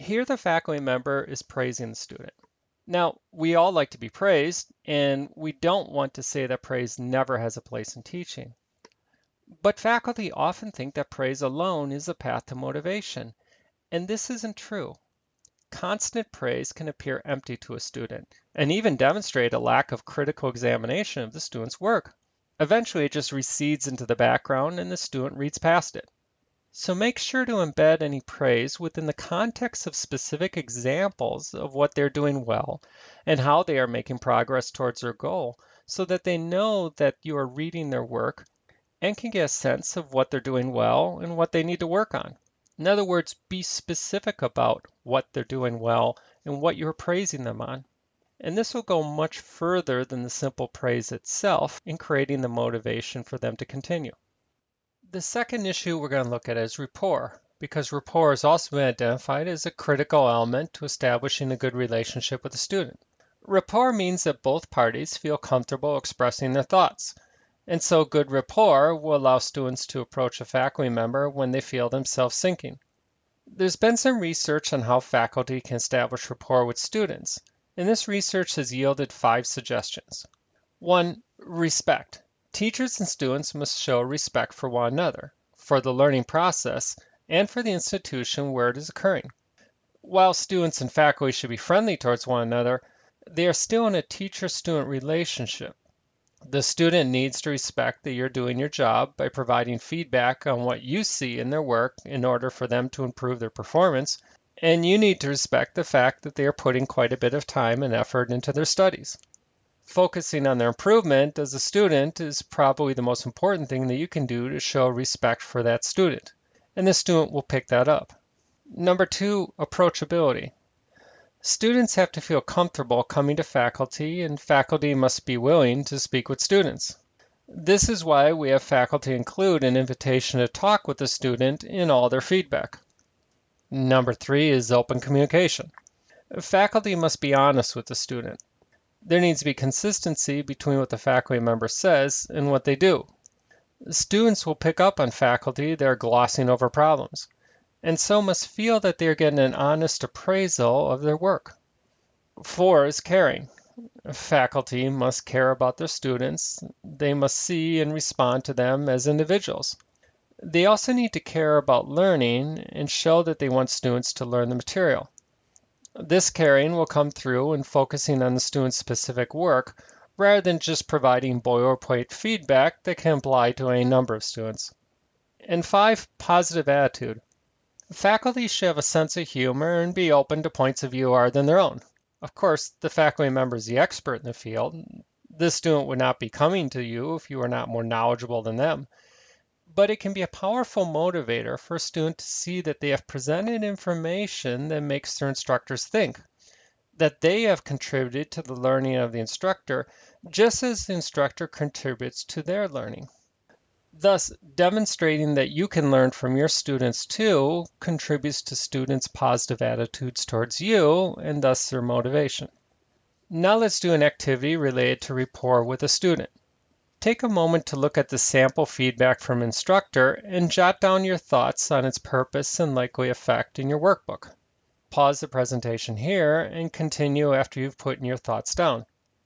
Here the faculty member is praising the student. Now, we all like to be praised, and we don't want to say that praise never has a place in teaching. But faculty often think that praise alone is a path to motivation, and this isn't true. Constant praise can appear empty to a student and even demonstrate a lack of critical examination of the student's work. Eventually, it just recedes into the background and the student reads past it. So make sure to embed any praise within the context of specific examples of what they're doing well and how they are making progress towards their goal so that they know that you are reading their work and can get a sense of what they're doing well and what they need to work on. In other words, be specific about what they're doing well and what you're praising them on. And this will go much further than the simple praise itself in creating the motivation for them to continue. The second issue we're going to look at is rapport, because rapport has also been identified as a critical element to establishing a good relationship with a student. Rapport means that both parties feel comfortable expressing their thoughts. And so good rapport will allow students to approach a faculty member when they feel themselves sinking. There's been some research on how faculty can establish rapport with students, and this research has yielded 5 suggestions. 1. Respect. Teachers and students must show respect for one another, for the learning process, and for the institution where it is occurring. While students and faculty should be friendly towards one another, they are still in a teacher-student relationship. The student needs to respect that you're doing your job by providing feedback on what you see in their work in order for them to improve their performance, and you need to respect the fact that they are putting quite a bit of time and effort into their studies. Focusing on their improvement as a student is probably the most important thing that you can do to show respect for that student, and the student will pick that up. Number 2, approachability. Students have to feel comfortable coming to faculty, and faculty must be willing to speak with students. This is why we have faculty include an invitation to talk with the student in all their feedback. Number 3 is open communication. Faculty must be honest with the student. There needs to be consistency between what the faculty member says and what they do. Students will pick up on faculty that are glossing over problems, and so must feel that they are getting an honest appraisal of their work. 4 is caring. Faculty must care about their students. They must see and respond to them as individuals. They also need to care about learning and show that they want students to learn the material. This caring will come through in focusing on the student's specific work rather than just providing boilerplate feedback that can apply to any number of students. And 5, positive attitude. Faculty should have a sense of humor and be open to points of view other than their own. Of course, the faculty member is the expert in the field. This student would not be coming to you if you were not more knowledgeable than them. But it can be a powerful motivator for a student to see that they have presented information that makes their instructors think, that they have contributed to the learning of the instructor, just as the instructor contributes to their learning. Thus, demonstrating that you can learn from your students too contributes to students' positive attitudes towards you and thus their motivation. Now let's do an activity related to rapport with a student. Take a moment to look at the sample feedback from instructor and jot down your thoughts on its purpose and likely effect in your workbook. Pause the presentation here and continue after you've put in your thoughts down.